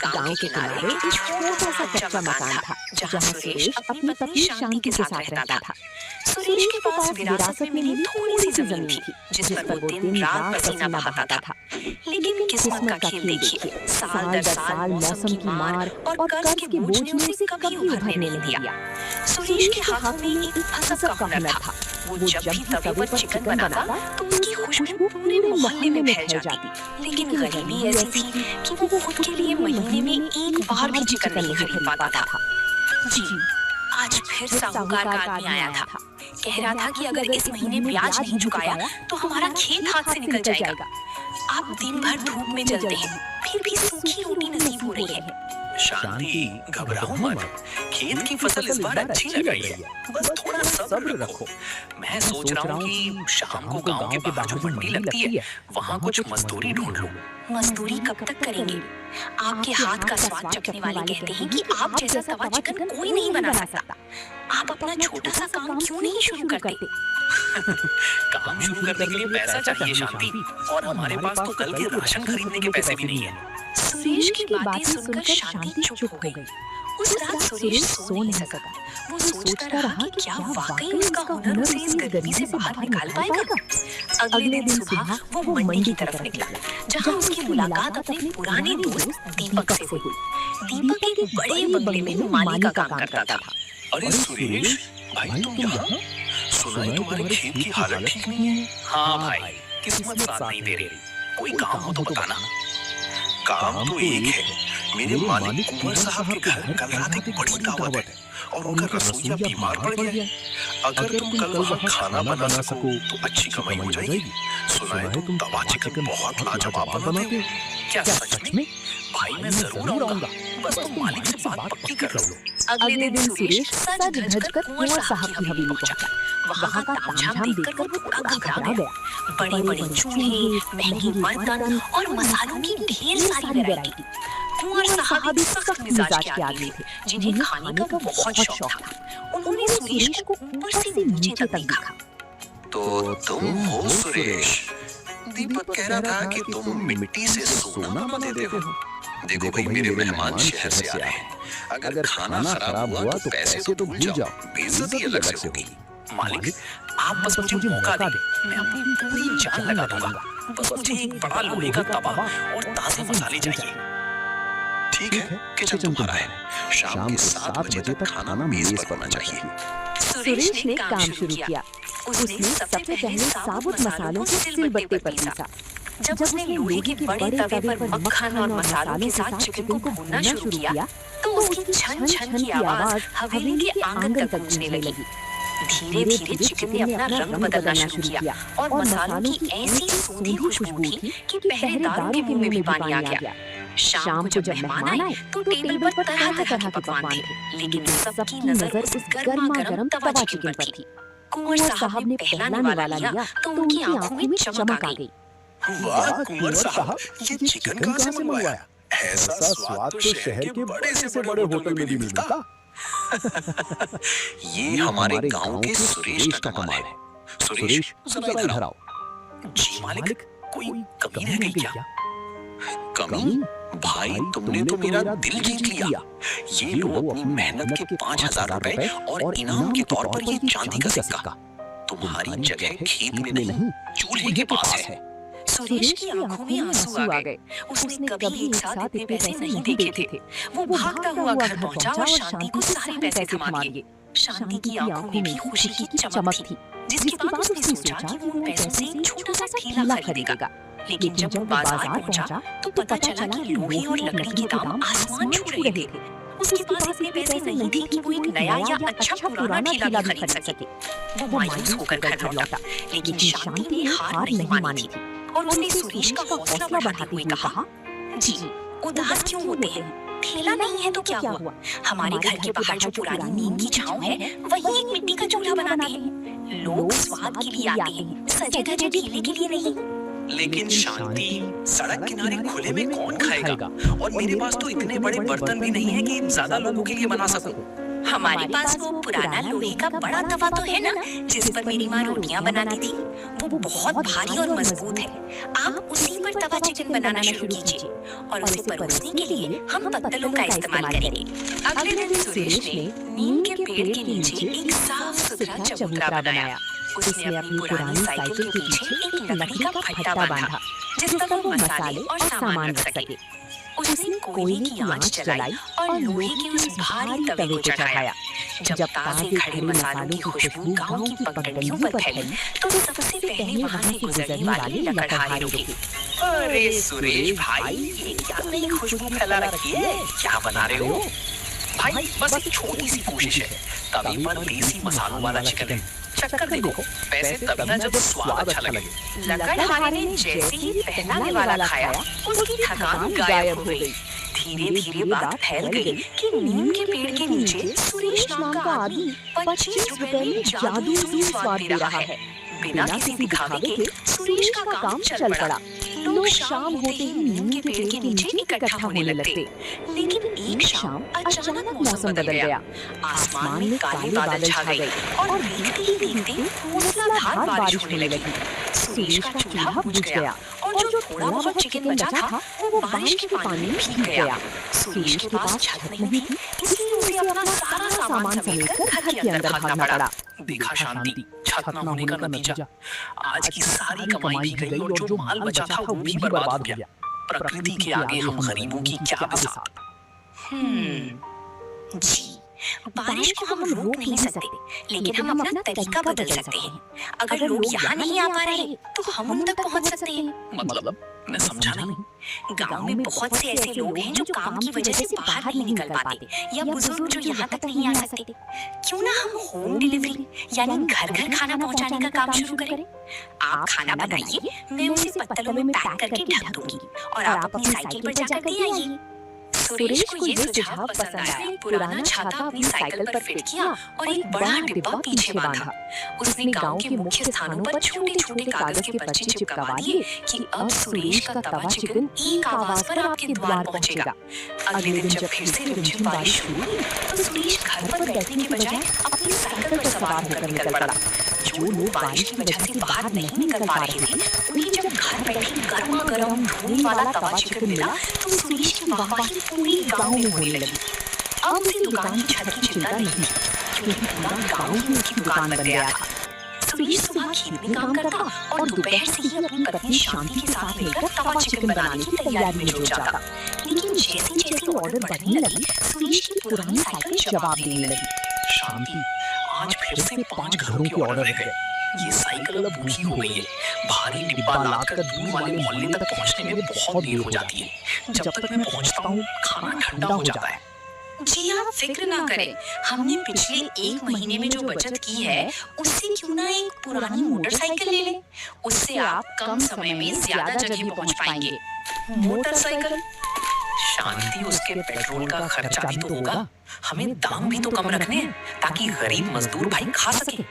गांव के किनारे एक छोटा सा कच्चा मकान था जहाँ सुरेश अपनी पत्नी शांति के साथ रहता था। सुरेश के पास विरासत में मिली थोड़ी सी जमीन थी जिस पर वो दिन रात पसीना बहाता था। लेकिन किस्मत का खेल देखिए, साल दर साल मौसम की मार और कर्ज के बोझ ने उसे कभी उभरने नहीं दिया। सुरेश के हाथों में एक गजब का हुनर था। वो जब भी तवे पर चिकन बनाता तो उसकी खुशबू पूरे मोहल्ले में फैल जाती। लेकिन गरीबी ऐसी थी कि वो खुद के लिए महीने में एक बार भी चिकन नहीं खरीद पाता था। जी, आज फिर साहूकार का आदमी आया था। कह रहा था कि अगर इस महीने ब्याज नहीं चुकाया तो हमारा खेत हाथ से निकल जाएगा। आप दिन भर धूप में जलते हैं, फिर भी सूखी रोटी नसीब हो रही है। शांति, घबराओ मत। खेत की फसल इस बार अच्छी लग रही है, बस थोड़ा सब्र रखो। मैं सोच रहा हूँ कि शाम को गांव के बाहर जो मंडी लगती है वहाँ कुछ मजदूरी ढूंढ लूं। मजदूरी कब तक करेंगे? आपके हाथ का स्वाद चखने वाले कहते हैं कि आप जैसा तवा चिकन कोई नहीं बना सकता। आप अपना छोटा सा काम क्यों नहीं शुरू करते? काम शुरू करने के लिए पैसा चाहिए शांति, और हमारे पास तो कल के राशन खरीदने के पैसे भी नहीं है। सुरेश की बातें सुनकर शांति चुप हो गई। उस रात सुरेश सो नहीं सका। वो सोचता रहा कि क्या वाकई उसका हुनर उसे इस गर्मी से बाहर निकाल पाएगा। अगले दिन सुबह वो मंडी की तरफ निकला, जहाँ उसकी मुलाकात अपने पुराने दोस्त दीपक से हुई। दीपक एक बड़े बंगले में माली का काम करता था। अरे सुरेश भाई, तुम यहाँ? सुना है तुम्हारे खेत की हालत ठीक नहीं है। हाँ भाई, किस्मत साथ नहीं दे रही। कोई काम हो तो बताना। काम तो एक है, मेरे मालिक कुंवर साहब के घर कल रात एक बड़ी दावत है और उनका रसोइया बीमार पड़ गया है। अगर तुम कल वहाँ खाना बना सको तो अच्छी कमाई हो जाएगी। सुना है तुम तवा चिकन बहुत लाजवाब बनाते हो। क्या सच में? भाई मैं जरूर आऊंगा, बस तुम मालिक से बात पक्की कर लो। अगले दिन सुरेश सज धज कर कुंवर साहब की हवेली पहुंचा। वहाँ का तामझाम देखकर वो थोड़ा घबरा गया। बड़े बड़े चूल्हे, महंगे बर्तन और मसालों की ढेर सारी वैरायटी। कुंवर साहब भी सख्त मिजाज के आदमी थे, जिन्हें खाने का बहुत शौक था। उन्होंने सुरेश को ऊपर से नीचे तक देखा। तो तुम हो सुरेश? दीपक कह रहा था कि तुम मिट्टी से सोना बनाते हो। देखो भाई, मेरे मेहमान शहर से आ रहे हैं। अगर खाना खराब हुआ तो पैसे तो भूल जाओ, बेइज्जती अलग से होगी। मालिक, आप बस मुझे मौका दें, मैं अपनी पूरी जान लगा दूंगा। बस मुझे एक बड़ा लोहे का तवा और ताजे मसाले चाहिए। ठीक है, किचन तुम्हारा है। शाम के 7 बजे तक खाना मेज पर होना चाहिए। सुरेश ने काम शुरू किया। उसने सबसे पहले साबुत मसालों को सिलबट्टे पर पीसा। जब उसने लोहे के बड़े तवे पर मक्खन और मसालों के साथ चिकन को भूनना शुरू किया तो उसकी छन छन की आवाज हवेली के आंगन तक गूंजने लगी। धीरे धीरे चिकन ने अपना रंग बदलना शुरू किया और मसालों की ऐसी सूंधी खुशबू थी कि पहरेदारों के मुंह में भी पानी आ गया। शाम को जब मेहमान आए तो टेबल पर तरह तरह के पकवान थे, लेकिन सबकी नजर उस गर्मा गर्म तवा चिकन पर थी। कुंवर साहब ने पहला निवाला लिया तो उनकी आंखों में चमक आ गई। वाह कुंवर साहब, ये चिकन कहाँ से मंगवाया? ऐसा स्वाद तो शहर के बड़े से बड़े होटल में भी मिलता। ये हमारे गांव के सुरेश का कमाल है। सुरेश, जरा इधर आओ। जी मालिक, कोई कमी रह गई क्या? कमी? भाई तुमने तो मेरा दिल जीत लिया। ये लो अपनी मेहनत के 5000 रुपए और इनाम के तौर पर ये चांदी का सिक्का। तुम्हारी जगह खेत में नहीं, चूल्हे के पास है। सुरेश की आंखों में आंसू आ गए। उसने कभी एक साथ इतने पैसे नहीं देखे थे। वो भागता हुआ घर पहुंचा और शांति को सारे पैसे थमा दिए। शांति की आंखों में भी खुशी की चमक थी, जिसके बाद उसने सोचा कि वो उन पैसों से एक छोटा सा ठेला खरीदेगा। लेकिन जब वो बाजार पहुंचा तो पता चला कि लोहे और लकड़ी के दाम आसमान छू रहे थे। उसके पास इतने पैसे नहीं थे कि वो एक नया या अच्छा पुराना ठेला भी खरीद सके। वो मायूस होकर घर लौटा, लेकिन शांति ने हार नहीं मानी थी और उसने सुरेश का हौसला बढ़ाते हुए कहा, जी उदास क्यों होते हैं? ठेला नहीं है तो क्या हुआ? हमारे घर के बाहर जो पुरानी नीम की छांव है वही एक मिट्टी का चूल्हा बनाते हैं। लोग स्वाद के लिए आते हैं, सजे धजे ठेले के लिए नहीं। लेकिन शांति, सड़क किनारे खुले में कौन खाएगा? और मेरे पास तो इतने बड़े बर्तन भी नहीं है कि ज्यादा लोगों के लिए बना सकूं। हमारे पास वो पुराना लोहे का बड़ा तवा तो है ना, जिस पर मेरी माँ रोटियां बनाती थी। वो बहुत भारी और मजबूत है। आप उसी पर पर तवा चिकन बनाना शुरू कीजिए और उसे परोसने के लिए हम पत्तलों का इस्तेमाल करेंगे। अगले दिन सुरेश ने नीम के पेड़ के नीचे एक साफ सुथरा चबूतरा बनाया। उसने अपनी पुरानी साइकिल के पीछे एक लकड़ी का फट्टा बांधा जिस पर वो मसाले और सामान रख सके। उसने कोयले की आंच जलाई और लोहे के उस भारी तवे को चढ़ाया। जब ताजे खड़े मसालों की खुशबू गांव की पगडंडियों पर फैली तो सबसे पहले वहां से गुजरने वाले लकड़हारे रुके। अरे सुरेश भाई, ये क्या नई खुशबू फैला रखी है? क्या बना रहे हो? भाई बस एक छोटी सी कोशिश है, तवे पर देसी मसालों वाला चिकन है। चक्कर देखो, वैसे तभी ना जब स्वाद अच्छा लगे। लकड़हारे ने जैसे ही पहला निवाला खाया उसकी थकान गायब हो गई। धीरे धीरे बात फैल गई कि नीम के पेड़ के नीचे सुरेश नाम का आदमी 25 रुपए में जादुई स्वाद दे रहा है। बिना किसी दिखावे के सुरेश का काम चल पड़ा। लोग शाम होते ही नीम के पेड़ के नीचे इकट्ठा होने लगते। लेकिन एक शाम अचानक मौसम बदल गया। आसमान में काले बादल छा गए और देखते ही देखते मूसलाधार बारिश होने लगी। सुरेश का चूल्हा बुझ गया और जो थोड़ा बहुत चिकन बचा था वो बारिश के पानी में भीग गया। सुरेश के पास छत नहीं थी, इसलिए उसे अपना सारा सामान समेटकर घर के अंदर भागना पड़ा। देखा शांति, छत न होने का नतीजा। आज की सारी कमाई भी गई और जो माल बचा था वो भी बर्बाद हो गया। प्रकृति के आगे हम गरीबों की क्या बिसात। जी, बारिश को हम रोक नहीं सकते, लेकिन हम अपना तरीका बदल सकते हैं। अगर लोग यहाँ नहीं आ पा रहे तो हम उन तक पहुँच सकते हैं। मतलब मैं समझा नहीं। गांव में बहुत से ऐसे लोग हैं जो काम की वजह से बाहर नहीं निकल पाते या बुजुर्ग जो यहाँ तक नहीं आ सकते। क्यों ना हम होम डिलीवरी यानी घर घर खाना पहुँचाने का काम शुरू करें? आप खाना बनाइए, मैं उसे पत्तलों में पैक करके ढक दूंगी और आप अपनी साइकिल पर जाकर दे आइए। सुरेश को ये सुझाव पसंद आया। एक पुराना छाता अपनी साइकिल पर फिट किया और एक बड़ा डिब्बा पीछे बांधा। उसने गांव के मुख्य स्थानों पर छोटे-छोटे कागज के पर्चे चिपकवा दिए कि अब सुरेश का तवा चिकन एक आवाज पर आपके द्वार पहुंचेगा। अगले दिन जब फिर से रिमझिम बारिश शुरू हुई तो सुरेश घर पर बैठने के बजाय अपनी साइकिल पर सवार होकर निकल पड़ा। जो लोग बारिश की वजह से बाहर नहीं निकल पा रहे थे उन्हें जब घर बैठे गर्मा गर्म धुएं वाला तवा चिकन मिला तो सुरेश की वाहवाही पूरे गांव में होने लगी। अब उसे दुकान की छत की चिंता नहीं, क्योंकि पूरा गांव ही उसकी दुकान बन गया था। सुरेश सुबह खेत में काम करता और दोपहर से ही अपनी पत्नी शांति के साथ मिलकर तवा चिकन बनाने की तैयारी में जुट जाता। लेकिन जैसे जैसे ऑर्डर बढ़ने लगे सुरेश की पुरानी साइकिल जवाब देने लगी। शांति, आज फिर से 5 घरों के ऑर्डर रह गए। ये साइकिल अब बूढ़ी हो गई है। भारी डिब्बा लादकर दूर वाले मोहल्ले तक पहुंचने में बहुत देर हो जाती है। जब तक मैं पहुंचता हूँ खाना ठंडा हो जाता है। जी आप फिक्र ना करें, हमने पिछले 1 महीने में जो बचत की है उससे क्यों ना एक पुरानी मोटरसाइकिल ले लें। उससे आप कम समय में ज्यादा जगह पहुंच पाएंगे। मोटरसाइकिल? शांति, उसके पेट्रोल का खर्चा भी तो होगा। हमें दाम भी तो कम रखने हैं ताकि गरीब मजदूर भाई खा सके।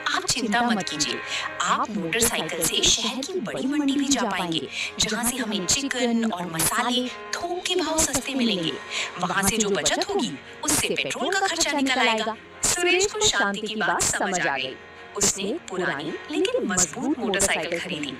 आप चिंता मत कीजिए, आप मोटरसाइकिल से शहर की बड़ी मंडी भी जा पाएंगे जहां से हमें चिकन और मसाले थोक के भाव सस्ते मिलेंगे। वहां से जो बचत होगी उससे पेट्रोल का खर्चा निकल आएगा। सुरेश को शांति की बात समझ आ गई। उसने पुरानी लेकिन मजबूत मोटरसाइकिल खरीदी।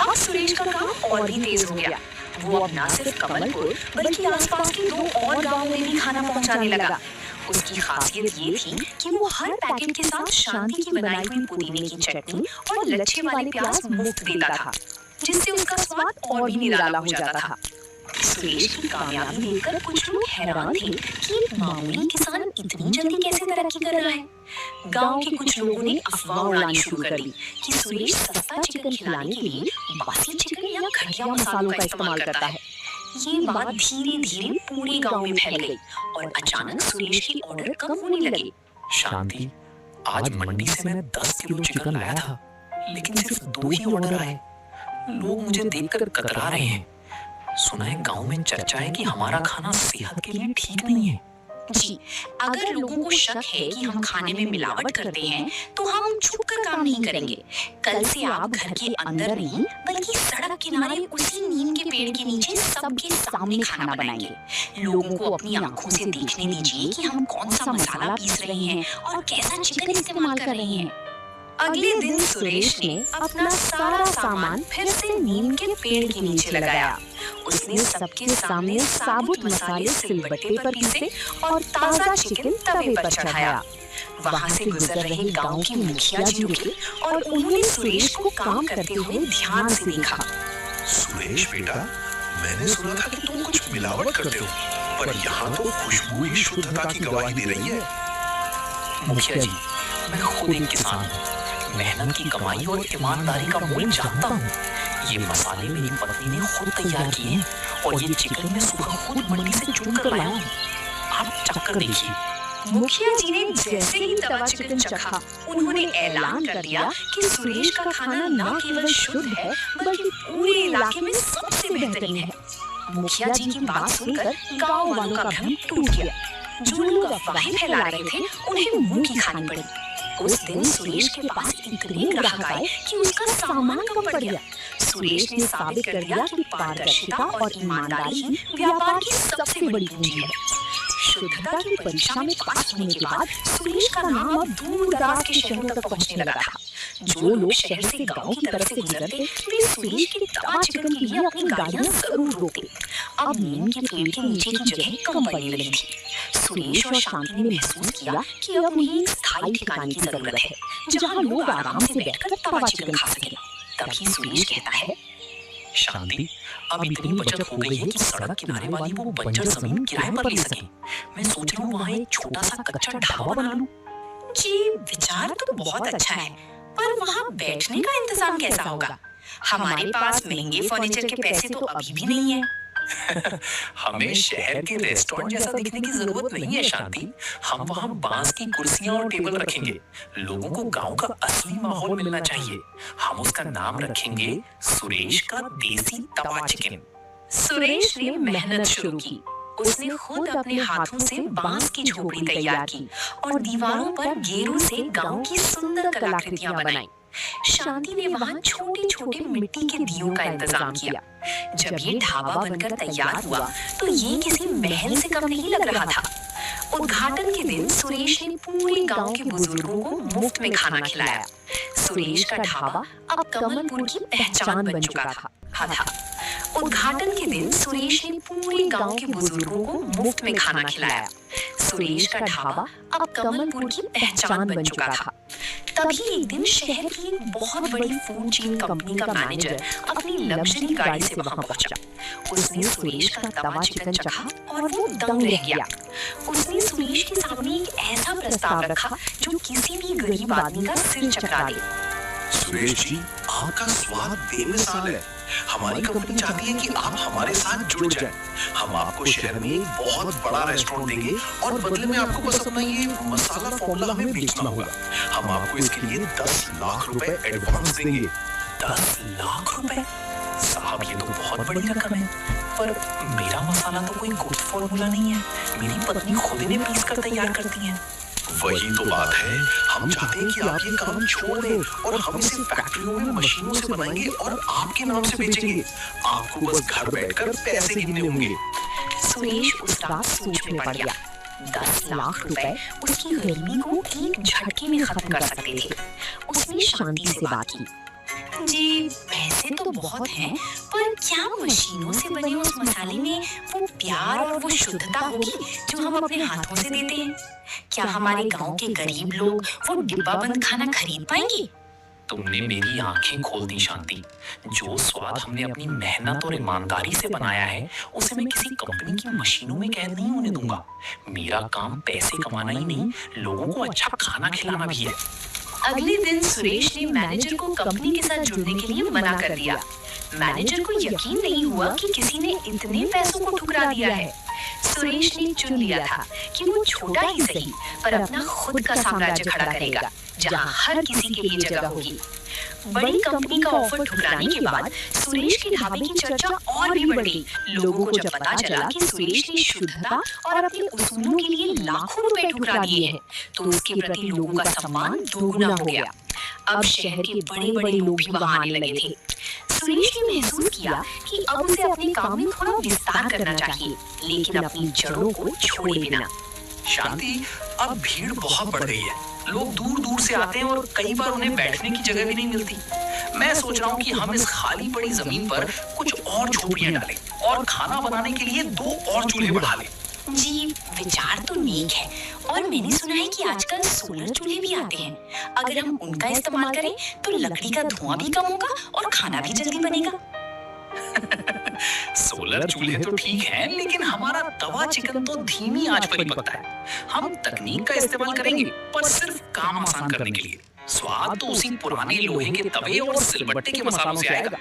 अब सुरेश का काम और भी तेज हो गया। वो अब न सिर्फ कमलपुर बल्कि आसपास के 2 और गांवों में भी खाना पहुंचाने लगा। उसकी खासियत ये थी कि वो हर पैकेट के साथ शांति की बनाई हुई पुदीने की चटनी और लच्छे वाले प्याज मुफ्त देता था, जिससे उसका स्वाद और भी निराला हो जाता था। सुरेश की कामयाबी देखकर कुछ लोग हैरान थे कि एक मामूली किसान इतनी जल्दी कैसे तरक्की कर रहा है। गांव के कुछ लोगों ने अफवाह उड़ानी शुरू कर दी कि सुरेश सस्ता चिकन खिलाने के लिए बासी चिकन या घटिया मसालों का इस्तेमाल करता है। ये बात धीरे धीरे पूरे गांव में फैल गई और अचानक सुरेश के ऑर्डर कम होने लगे। शांति, आज मंडी से मैं 10 किलो चिकन लाया था, लेकिन सिर्फ 2 ही ऑर्डर आए। लोग मुझे देखकर कतरा रहे हैं। सुना है गांव में चर्चा है कि हमारा खाना सेहत के लिए ठीक नहीं है। जी, अगर लोगों को शक है कि हम खाने में मिलावट करते हैं तो हम छुपकर काम नहीं करेंगे। कल से आप घर के अंदर नहीं बल्कि सड़क किनारे उसी नीम के पेड़ के नीचे सबके सामने खाना बनाएंगे। लोगों को अपनी आंखों से देखने दीजिए कि हम कौन सा मसाला पीस रहे हैं और कैसा चिकन इस्तेमाल कर रहे हैं। अगले दिन सुरेश ने अपना सारा सामान फिर से नीम के पेड़ के नीचे लगाया। उसने सबके सामने साबुत मसाले सिलबट्टे पर पीसे और ताजा चिकन तवे पर चढ़ाया। वहाँ से गुजर रहे गांव के मुखिया जी रुके और उन्होंने सुरेश को काम करते हुए ध्यान से देखा। सुरेश बेटा, मैंने सुना था कि तुम कुछ मिलावट करते हो, पर यहाँ तो खुशबू ही शुद्धता की गवाही दे रही है। मुखिया जी, मैं खुद एक किसान हूँ। मेहनत की कमाई और ईमानदारी का मूल्य जानता हूँ। ये मसाले मेरी पत्नी ने खुद तैयार किए हैं और ये चिकन मैं सुबह खुद मंडी से चुन कर लाया हूँ। आप चक्कर देखिए। मुखिया जी ने जैसे ही तवा चिकन चखा, उन्होंने ऐलान कर दिया कि सुरेश का खाना न केवल शुद्ध है बल्कि पूरे इलाके में सबसे बेहतरीन है। मुखिया जी की बात सुनकर गांव वालों का भ्रम टूट गया। जो लोग अफवाहें फैला रहे थे उन्हें मुंह की खानी पड़ी। उस दिन सुरेश के पास इतने ग्राहक आए कि उसका सामान कम पड़ गया। सुरेश ने साबित कर दिया कि पारदर्शिता और ईमानदारी व्यापार की सबसे बड़ी पूंजी है। शुद्धता की परीक्षा में पास होने के बाद सुरेश का नाम अब दूर दराज के शहरों तक पहुंचने लगा था। जो लोग शहर से गांव की तरफ से गुजरते वे सुरेश के तवा चिकन के लिए अपनी गाड़ियां जरूर रोकते। अब नीम के पेड़ के नीचे की जगह कम पड़ने लगी थी। सुरेश और शांति ने महसूस किया कि अब उन्हें एक स्थायी ठिकाने की जरूरत है जहाँ लोग आराम से बैठकर तवा चिकन खा सकें। तभी सुरेश कहता है, शांति, अब इतनी बचत हो गई है कि सड़क किनारे वाली वो बंजर जमीन किराए पर ले सकें। मैं सोच रहा हूँ वहाँ एक छोटा सा कच्चा ढाबा बना लूं। जी, विचार तो बहुत अच्छा है, पर वहाँ बैठने का इंतजाम कैसा होगा? हमारे पास महंगे फर्नीचर के पैसे तो अभी भी नहीं है। हमें शहर के रेस्टोरेंट जैसा दिखने की जरूरत नहीं है शांति। हम वहाँ बांस की कुर्सियाँ और टेबल रखेंगे। लोगों को गांव का असली माहौल मिलना चाहिए। हम उसका नाम रखेंगे सुरेश का देसी तवा चिकन। सुरेश ने मेहनत शुरू की। उसने खुद अपने हाथों से बांस की झोपड़ी तैयार की और दीवारों पर गेरू से गांव की सुंदर कलाकृतियां बनाई। शांति ने वहां छोटे-छोटे मिट्टी के दियों का इंतजाम किया। जब ये ढाबा बनकर तैयार हुआ तो ये किसी महल से कम नहीं लग रहा था। उद्घाटन के दिन सुरेश ने पूरे गांव के बुजुर्गों को मुफ्त में खाना खिलाया। सुरेश का ढाबा अब कमलपुर की पहचान बन चुका था। उद्घाटन के दिन सुरेश ने पूरे गांव के बुजुर्गों को मुफ्त में खाना खिलाया। सुरेश का ढाबा अब कमलपुर की पहचान बन चुका था। तभी एक दिन शहर की एक बहुत बड़ी फूड चेन कंपनी का मैनेजर अपनी लग्जरी गाड़ी से वहां पहुंचा। उसने सुरेश का तवा चिकन चखा और वो दंग रह गया। उसने सुरेश के सामने एक ऐसा प्रस्ताव रखा जो किसी भी गरीब आदमी का सिर चकरा दे। सुरेश जी, आपका स्वाद बेमिसाल है। हमारी कंपनी चाहती है कि आप हमारे साथ जुड़ जाएं। हम आपको शहर में एक बहुत बड़ा रेस्टोरेंट देंगे और बदले में आपको बस अपना ये मसाला फॉर्मूला हमें बेचना होगा। हम आपको इसके लिए 10 लाख रुपए एडवांस देंगे। 10 लाख रुपए? साहब, ये तो बहुत बड़ी रकम है। पर मेरा मसाला तो कोई गुप्त फॉर्मूला नहीं है। मेरी पत्नी खुद इन्हें पीस कर तैयार करती है। वही तो बात है। हम चाहते हैं कि आप ये काम छोड़ दें और हम इसे फैक्ट्रियों में मशीनों से बनाएंगे और आपके नाम से बेचेंगे। आपको बस घर बैठकर पैसे गिनने होंगे। सुरेश उस रात सोच में पड़ गया। 10 लाख रुपए उसकी गर्मी को एक झटके में खत्म कर सकते थे। उसने शांति से बात की। जी, पैसे तो बहुत हैं, पर क्या मशीनों से बने उस मसाले में वो प्यार और वो शुद्धता होगी जो हम अपने हाथों से देते हैं? क्या हमारे गांव के गरीब लोग वो डिब्बा बंद खाना खरीद पाएंगे? तुमने मेरी आंखें खोल दी शांति। जो स्वाद हमने अपनी मेहनत और ईमानदारी से बनाया है उसे मैं किसी कंपनी की मशीनों में कैद नहीं होने दूंगा। मेरा काम पैसे कमाना ही नहीं, लोगों को अच्छा खाना खिलाना भी है। अगले दिन सुरेश ने मैनेजर को कंपनी के साथ जुड़ने के लिए मना कर दिया। मैनेजर को यकीन नहीं हुआ कि किसी ने इतने पैसों को ठुकरा दिया है। सुरेश ने चुन लिया था कि वो छोटा ही सही पर अपना खुद का साम्राज्य खड़ा करेगा जहां हर किसी के लिए जगह होगी। बड़ी कंपनी का ऑफर ठुकराने के बाद सुरेश के ढाबे की चर्चा और भी बढ़ी। लोगों को जब पता चला कि सुरेश ने शुद्धता और अपने उसूलों के लिए लाखों रुपए ठुकरा दिए हैं तो उसके प्रति लोगों का सम्मान दोगुना हो गया। अब शहर के बड़े-बड़े लोग भी वहां आने लगे थे। सुरेश ने महसूस किया कि अब उसे अपने काम में थोड़ा विस्तार करना चाहिए, लेकिन अपनी जड़ों को छोड़े बिना। शांति, अब भीड़ बहुत बढ़ गई है। लोग दूर दूर से आते हैं और कई बार उन्हें बैठने की जगह भी नहीं मिलती। मैं सोच रहा हूँ कि हम इस खाली पड़ी जमीन पर कुछ और झोपड़ियां डालें और खाना बनाने के लिए 2 और चूल्हे बढ़ा लें। जी, विचार तो नेक है और मैंने सुना है कि आजकल सोलर चूल्हे भी आते हैं। अगर हम उनका इस्तेमाल करें तो लकड़ी का धुआं भी कम होगा और खाना भी जल्दी बनेगा। सोलर चूल्हे तो ठीक हैं, लेकिन हमारा तवा चिकन तो धीमी आंच पर ही पकता है। हम तकनीक का इस्तेमाल करेंगे, पर सिर्फ काम आसान करने के लिए। स्वाद तो उसी पुराने लोहे के तवे और सिलबट्टे के मसालों से आएगा।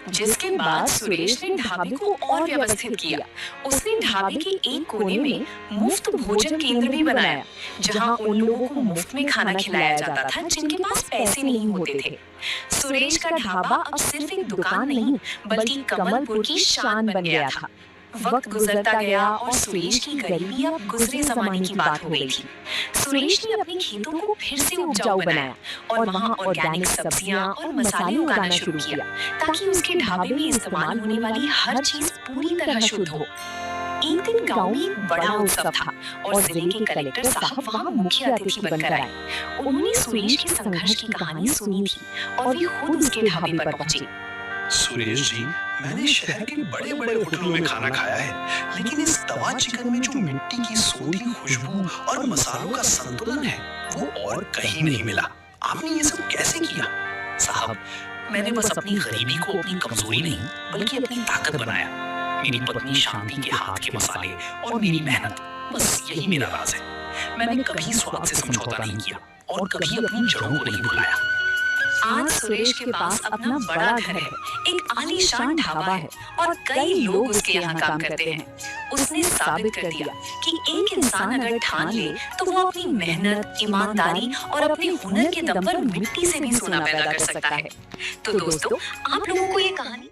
जिसके बाद सुरेश ने ढाबे को और व्यवस्थित किया। उसने ढाबे के एक कोने में मुफ्त भोजन केंद्र भी बनाया, जहां उन लोगों को मुफ्त में खाना खिलाया जाता था जिनके पास पैसे नहीं होते थे। सुरेश का ढाबा अब सिर्फ एक दुकान नहीं, बल्कि कमलपुर की शान बन गया था। वक्त गुजरता गया और सुरेश की गरीबी अब गुजरे जमाने की बात हो गई थी। सुरेश ने अपने खेतों को फिर से उपजाऊ बनाया और वहां ऑर्गेनिक सब्जियां और मसाले उगाना शुरू किया, ताकि उसके ढाबे में इस्तेमाल होने वाली हर चीज पूरी तरह शुद्ध हो। एक दिन गांव में एक बड़ा उत्सव था और जिले के कलेक्टर साहब वहां मुख्य अतिथि बनकर आए। उन्होंने सुरेश के संघर्ष की कहानी सुनी थी और वे खुद उसके ढाबे पर पहुंचे। सुरेश जी, मैंने शहर के बड़े बड़े होटलों में खाना खाया है, लेकिन इस तवा चिकन में जो मिट्टी की सोधी खुशबू और मसालों का संतुलन है, वो और कहीं नहीं मिला। आपने ये सब कैसे किया? साहब, मैंने बस अपनी गरीबी को अपनी कमजोरी नहीं, बल्कि अपनी ताकत बनाया। मेरी पत्नी शांति के हाथ के मसाले और मेरी मेहनत, बस यही मेरा राज है। मैंने कभी स्वाद से समझौता नहीं किया और कभी अपनी जड़ों को नहीं भुलाया। आज सुरेश के पास अपना बड़ा घर है, एक आलीशान ढाबा है और कई लोग उसके यहाँ काम करते हैं। उसने साबित कर दिया कि एक इंसान अगर ठान ले तो वो अपनी मेहनत, ईमानदारी और अपने हुनर के दम पर मिट्टी से भी सोना पैदा कर सकता है। तो दोस्तों, आप लोगों को ये कहानी